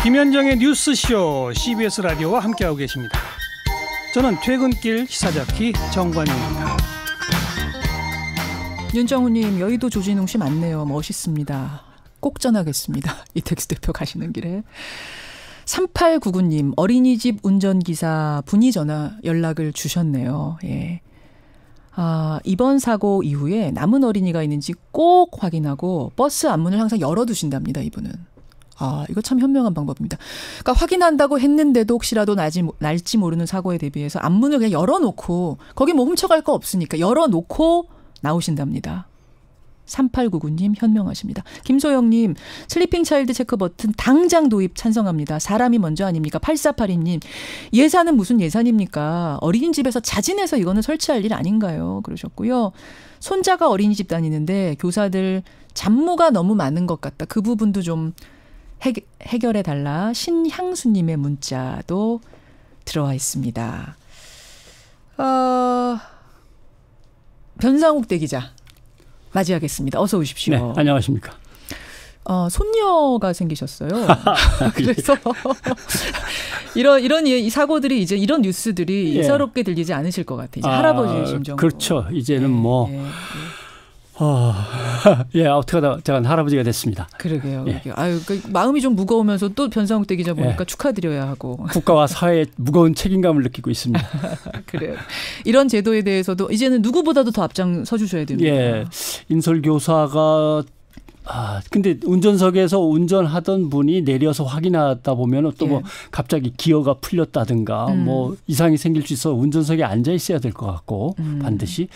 김현정의 뉴스쇼 CBS 라디오와 함께하고 계십니다. 저는 퇴근길 시사자키 정관용입니다. 윤정우님, 여의도 조진웅 씨 맞네요. 멋있습니다. 꼭 전하겠습니다. 이택수 대표 가시는 길에. 3899님, 어린이집 운전기사 분이 전화 연락을 주셨네요. 예. 이번 사고 이후에 남은 어린이가 있는지 꼭 확인하고 버스 앞문을 항상 열어두신답니다. 이분은. 이거 참 현명한 방법입니다. 그러니까 확인한다고 했는데도 혹시라도 날지 모르는 사고에 대비해서 앞문을 그냥 열어놓고, 거기 뭐 훔쳐갈 거 없으니까 열어놓고 나오신답니다. 3899님 현명하십니다. 김소영님, 슬리핑 차일드 체크 버튼 당장 도입 찬성합니다. 사람이 먼저 아닙니까? 8482님, 예산은 무슨 예산입니까? 어린이집에서 자진해서 이거는 설치할 일 아닌가요? 그러셨고요. 손자가 어린이집 다니는데 교사들 잡무가 너무 많은 것 같다. 그 부분도 좀 해결해달라. 신향수님의 문자도 들어와 있습니다. 변상욱 대기자 맞이하겠습니다. 어서 오십시오. 네, 안녕하십니까. 손녀가 생기셨어요. 그래서 이런 이 사고들이 이제 이런 뉴스들이 예사롭게 들리지 않으실 것 같아요. 이제 할아버지의 심정. 그렇죠. 이제는 어떻게 하다 제가 할아버지가 됐습니다. 그러게요. 마음이 좀 무거우면서 또 변상욱 대기자 보니까 축하드려야 하고. 국가와 사회에 무거운 책임감을 느끼고 있습니다. 그래요. 이런 제도에 대해서도 이제는 누구보다도 더 앞장서 주셔야 됩니다. 예, 인솔교사가 근데 운전석에서 운전하던 분이 내려서 확인하다 보면 또 뭐 갑자기 기어가 풀렸다든가 뭐 이상이 생길 수 있어 운전석에 앉아 있어야 될 것 같고 반드시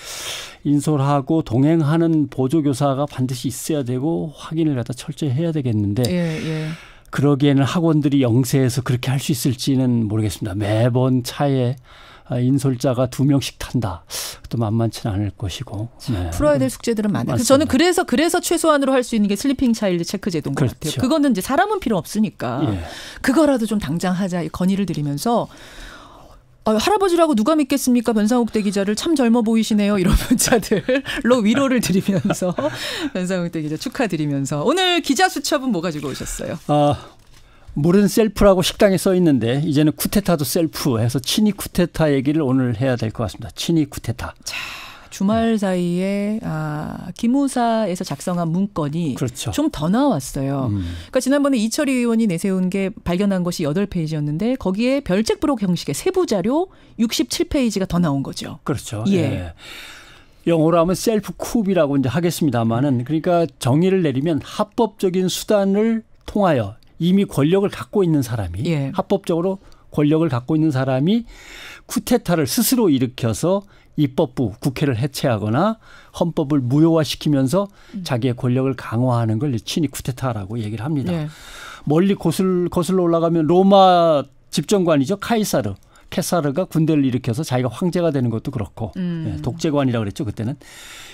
인솔하고 동행하는 보조교사가 반드시 있어야 되고 확인을 갖다 철저히 해야 되겠는데 그러기에는 학원들이 영세해서 그렇게 할 수 있을지는 모르겠습니다. 매번 차에 인솔자가 2명씩 탄다. 또 만만치는 않을 것이고. 네. 풀어야 될 숙제들은 많아요. 저는 그래서 최소한으로 할 수 있는 게 슬리핑 차일드 체크 제도인 것 같아요. 그거는 이제 사람은 필요 없으니까 그거라도 좀 당장 하자 건의를 드리면서 할아버지라고 누가 믿겠습니까? 변상욱 대기자를 참 젊어 보이시네요. 이런 문자들로 위로를 드리면서 변상욱 대기자 축하드리면서 오늘 기자 수첩은 뭐 가지고 오셨어요? 물은 셀프라고 식당에 써 있는데 이제는 쿠데타도 셀프 해서 친이 쿠데타 얘기를 오늘 해야 될 것 같습니다. 친이 쿠데타. 자, 주말 사이에 기무사에서 작성한 문건이 좀 더 나왔어요. 그러니까 지난번에 이철희 의원이 내세운 게 발견한 것이 8페이지였는데 거기에 별책부록 형식의 세부 자료 67페이지가 더 나온 거죠. 그렇죠. 예. 영어로 하면 셀프 쿱이라고 이제 하겠습니다만은 그러니까 정의를 내리면 합법적인 수단을 통하여 이미 권력을 갖고 있는 사람이 합법적으로 권력을 갖고 있는 사람이 쿠데타를 스스로 일으켜서 입법부 국회를 해체하거나 헌법을 무효화시키면서 자기의 권력을 강화하는 걸 친이 쿠데타라고 얘기를 합니다. 멀리 거슬러 올라가면 로마 집정관이죠. 케사르가 군대를 일으켜서 자기가 황제가 되는 것도 그렇고 독재관이라고 그랬죠. 그때는.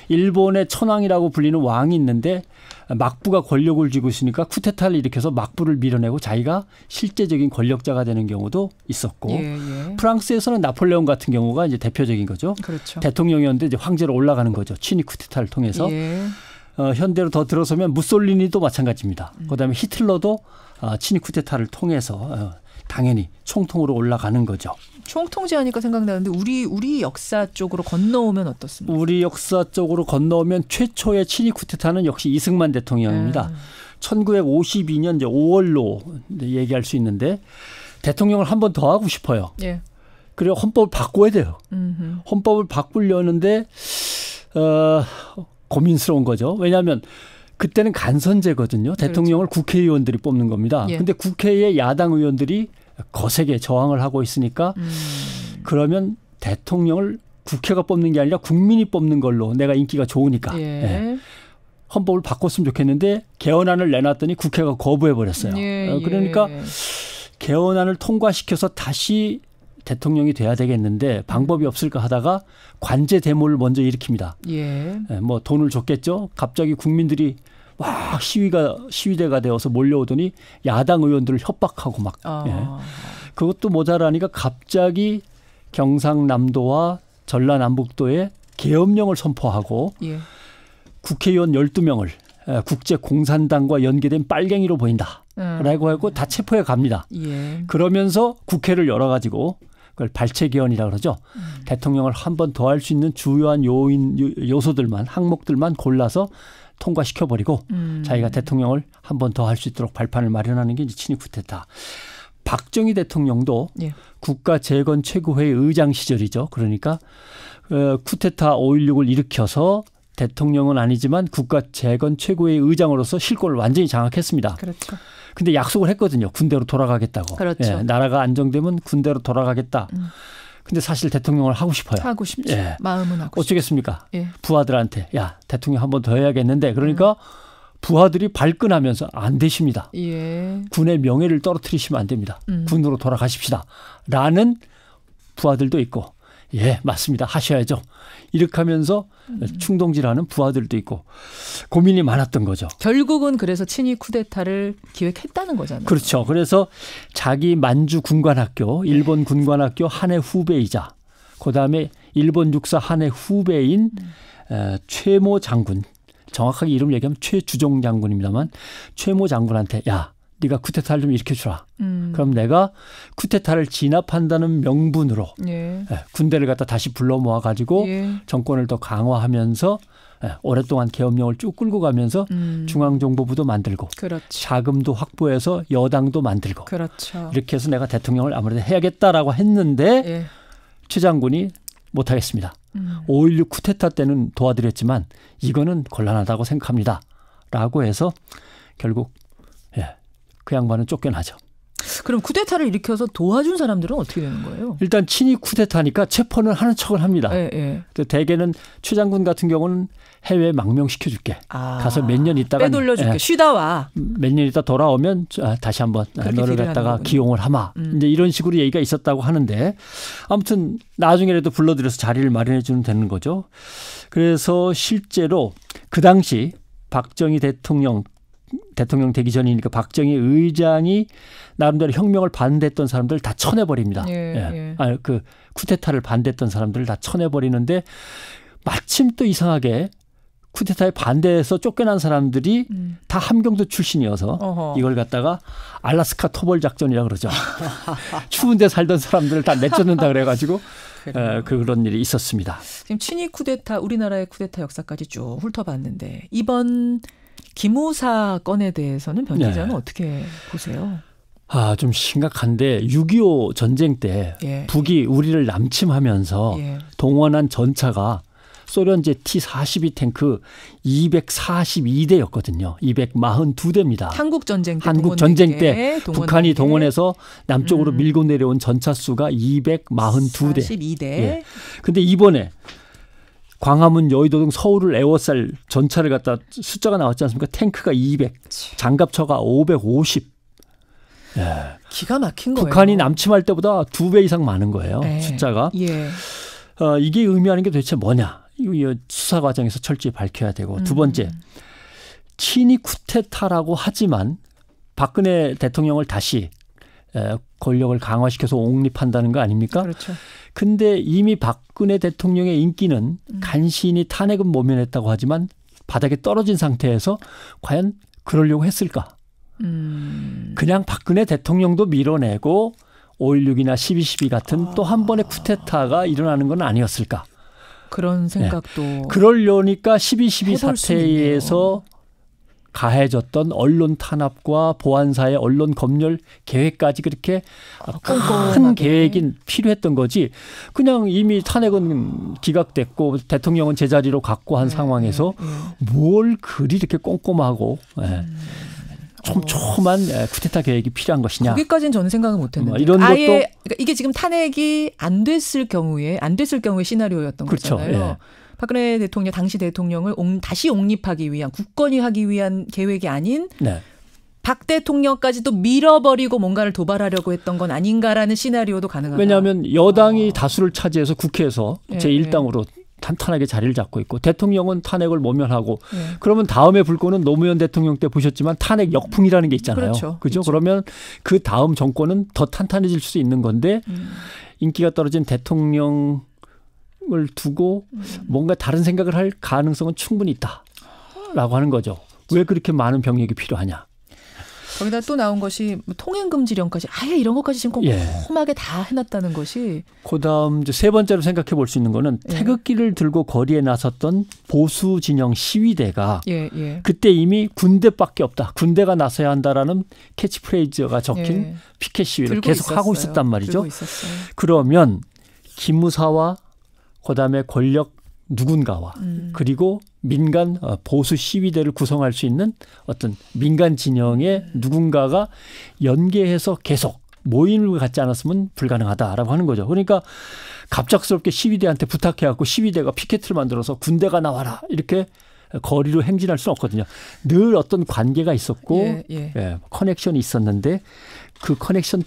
일본의 천황이라고 불리는 왕이 있는데 막부가 권력을 쥐고 있으니까 쿠데타를 일으켜서 막부를 밀어내고 자기가 실제적인 권력자가 되는 경우도 있었고 프랑스에서는 나폴레옹 같은 경우가 이제 대표적인 거죠. 그렇죠. 대통령이었는데 이제 황제로 올라가는 거죠. 친이 쿠데타를 통해서. 현대로 더 들어서면 무솔리니도 마찬가지입니다. 그다음에 히틀러도 친이 쿠데타를 통해서 당연히 총통으로 올라가는 거죠. 총통제 하니까 생각나는데 우리 역사 쪽으로 건너오면 어떻습니까? 우리 역사 쪽으로 건너오면 최초의 친이 쿠데타는 역시 이승만 대통령입니다. 1952년 이제 5월로 얘기할 수 있는데 대통령을 한 번 더 하고 싶어요. 그리고 헌법을 바꿔야 돼요. 헌법을 바꾸려는데 고민스러운 거죠. 왜냐하면 그때는 간선제거든요. 대통령을 국회의원들이 뽑는 겁니다. 그런데 국회의 야당 의원들이 거세게 저항을 하고 있으니까 그러면 대통령을 국회가 뽑는 게 아니라 국민이 뽑는 걸로 내가 인기가 좋으니까 헌법을 바꿨으면 좋겠는데 개헌안을 내놨더니 국회가 거부해버렸어요. 그러니까 개헌안을 통과시켜서 다시 대통령이 돼야 되겠는데 방법이 없을까 하다가 관제 데모를 먼저 일으킵니다. 뭐 돈을 줬겠죠. 갑자기 국민들이 막 시위대가 되어서 몰려오더니 야당 의원들을 협박하고 막 그것도 모자라니까 갑자기 경상남도와 전라남북도에 계엄령을 선포하고 국회의원 12명을 국제공산당과 연계된 빨갱이로 보인다. 라고 하고 다 체포해 갑니다. 예. 그러면서 국회를 열어가지고 그걸 발췌개헌이라고 그러죠. 대통령을 한 번 더 할 수 있는 주요한 요소들만 항목들만 골라서 통과시켜버리고 자기가 대통령을 한 번 더 할 수 있도록 발판을 마련하는 게 이제 친위 쿠데타. 박정희 대통령도 예. 국가재건 최고회의 의장 시절이죠. 그러니까 쿠데타 5.16을 일으켜서 대통령은 아니지만 국가재건 최고회의 의장으로서 실권을 완전히 장악했습니다. 그렇죠. 근데 약속을 했거든요. 군대로 돌아가겠다고. 그렇죠. 예, 나라가 안정되면 군대로 돌아가겠다. 근데 사실 대통령을 하고 싶어요. 하고 싶죠. 예. 마음은 하고 싶죠. 어쩌겠습니까? 예. 부하들한테 야 대통령 한 번 더 해야겠는데 그러니까 부하들이 발끈하면서 안 되십니다. 예. 군의 명예를 떨어뜨리시면 안 됩니다. 군으로 돌아가십시다. 라는 부하들도 있고 예 맞습니다. 하셔야죠. 이렇게 하면서 충동질하는 부하들도 있고 고민이 많았던 거죠. 결국은 그래서 친위 쿠데타를 기획했다는 거잖아요. 그렇죠. 그래서 자기 만주 군관학교, 일본 군관학교 한해 후배이자 그다음에 일본 육사 한해 후배인 최모 장군, 정확하게 이름 얘기하면 최주종 장군입니다만 최모 장군한테 야 네가 쿠데타를 좀 일으켜주라. 그럼 내가 쿠데타를 진압한다는 명분으로 예. 군대를 갖다 다시 불러 모아가지고 예. 정권을 더 강화하면서 오랫동안 계엄령을 쭉 끌고 가면서 중앙정보부도 만들고 그렇죠. 자금도 확보해서 여당도 만들고 그렇죠. 이렇게 해서 내가 대통령을 아무래도 해야겠다라고 했는데 예. 최 장군이 못하겠습니다. 5.16 쿠데타 때는 도와드렸지만 이거는 곤란하다고 생각합니다. 라고 해서 결국 그 양반은 쫓겨나죠. 그럼 쿠데타를 일으켜서 도와준 사람들은 어떻게 되는 거예요? 일단 친위 쿠데타니까 체포는 하는 척을 합니다. 예. 대개는 최 장군 같은 경우는 해외에 망명시켜줄게. 가서 몇 년 있다가 빼돌려줄게. 쉬다 와. 몇 년 있다 돌아오면 다시 한번 너를 갖다가 기용을 하마. 이제 이런 식으로 얘기가 있었다고 하는데 아무튼 나중에라도 불러들여서 자리를 마련해 주면 되는 거죠. 그래서 실제로 그 당시 박정희 대통령 되기 전이니까 박정희 의장이 나름대로 혁명을 반대했던 사람들 다 쳐내버립니다. 그 쿠데타를 반대했던 사람들을 다 쳐내버리는데 마침 또 이상하게 쿠데타에 반대해서 쫓겨난 사람들이 다 함경도 출신이어서 이걸 갖다가 알라스카 토벌 작전이라고 그러죠. 추운 데 살던 사람들을 다 내쫓는다 그래가지고 그런 일이 있었습니다. 지금 친위 쿠데타, 우리나라의 쿠데타 역사까지 쭉 훑어봤는데 이번 기무사 건에 대해서는 변 기자는 어떻게 보세요? 좀 심각한데 6.25 전쟁 때 북이 우리를 남침하면서 동원한 전차가 소련제 T-42 탱크 242대였거든요. 242대입니다. 한국 전쟁 때 북한이 동원해서 남쪽으로 밀고 내려온 전차 수가 242대. 42대. 근데 이번에 광화문, 여의도 등 서울을 에워쌀 전차를 갖다 숫자가 나왔지 않습니까? 탱크가 200, 장갑차가 550. 기가 막힌 거예요. 북한이 남침할 때보다 2배 이상 많은 거예요. 숫자가. 이게 의미하는 게 도대체 뭐냐. 이거 수사 과정에서 철저히 밝혀야 되고. 두 번째, 친위 쿠데타라고 하지만 박근혜 대통령을 다시 권력을 강화시켜서 옹립한다는 거 아닙니까? 그렇죠. 근데 이미 박근혜 대통령의 인기는 간신히 탄핵은 모면했다고 하지만 바닥에 떨어진 상태에서 과연 그러려고 했을까? 그냥 박근혜 대통령도 밀어내고 5.16이나 12.12 같은 또 한 번의 쿠데타가 일어나는 건 아니었을까? 그런 생각도. 그러려니까 12.12 사태에서 가해졌던 언론 탄압과 보안사의 언론 검열 계획까지 그렇게 큰 계획이 필요했던 거지. 그냥 이미 탄핵은 기각됐고 대통령은 제자리로 갔고 한 상황에서 뭘 그리 이렇게 꼼꼼하고 촘촘한 쿠데타 계획이 필요한 것이냐. 거기까지는 저는 생각을 못했는데. 이런 아예 것도 그러니까 이게 지금 탄핵이 안 됐을 경우의 시나리오였던 그렇죠. 거잖아요. 박근혜 대통령 당시 대통령을 다시 옹립하기 위한 국권화하기 위한 계획이 아닌 박 대통령까지도 밀어버리고 뭔가를 도발하려고 했던 건 아닌가라는 시나리오도 가능하다. 왜냐하면 여당이 다수를 차지해서 국회에서 제1당으로 탄탄하게 자리를 잡고 있고 대통령은 탄핵을 모면하고 그러면 다음에 불거는 노무현 대통령 때 보셨지만 탄핵 역풍이라는 게 있잖아요. 그렇죠? 그러면 그 다음 정권은 더 탄탄해질 수 있는 건데 인기가 떨어진 대통령을 두고 뭔가 다른 생각을 할 가능성은 충분히 있다라고 하는 거죠. 왜 그렇게 많은 병력이 필요하냐. 거기다 또 나온 것이 통행금지령까지 아예 이런 것까지 지금 꼼꼼하게 다 해놨다는 것이. 그다음 이제 세 번째로 생각해 볼 수 있는 거는 태극기를 들고 거리에 나섰던 보수 진영 시위대가 그때 이미 군대밖에 없다. 군대가 나서야 한다라는 캐치프레이즈가 적힌 피켓 시위를 계속 있었어요. 하고 있었단 말이죠. 그러면 기무사와 그다음에 권력 누군가와 그리고 민간 보수 시위대를 구성할 수 있는 어떤 민간 진영의 누군가가 연계해서 계속 모임을 갖지 않았으면 불가능하다라고 하는 거죠. 그러니까 갑작스럽게 시위대한테 부탁해갖고 시위대가 피켓을 만들어서 군대가 나와라 이렇게 거리로 행진할 수는 없거든요. 늘 어떤 관계가 있었고 커넥션이 있었는데 그 커넥션을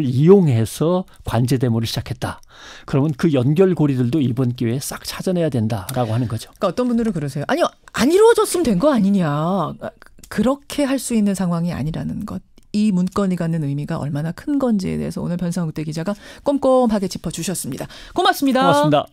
이용해서 관제 데모를 시작했다. 그러면 그 연결고리들도 이번 기회에 싹 찾아내야 된다라고 하는 거죠. 그러니까 어떤 분들은 그러세요. 아니요. 안 이루어졌으면 된 거 아니냐. 그렇게 할 수 있는 상황이 아니라는 것. 이 문건이 갖는 의미가 얼마나 큰 건지에 대해서 오늘 변상욱대 기자가 꼼꼼하게 짚어주셨습니다. 고맙습니다. 고맙습니다.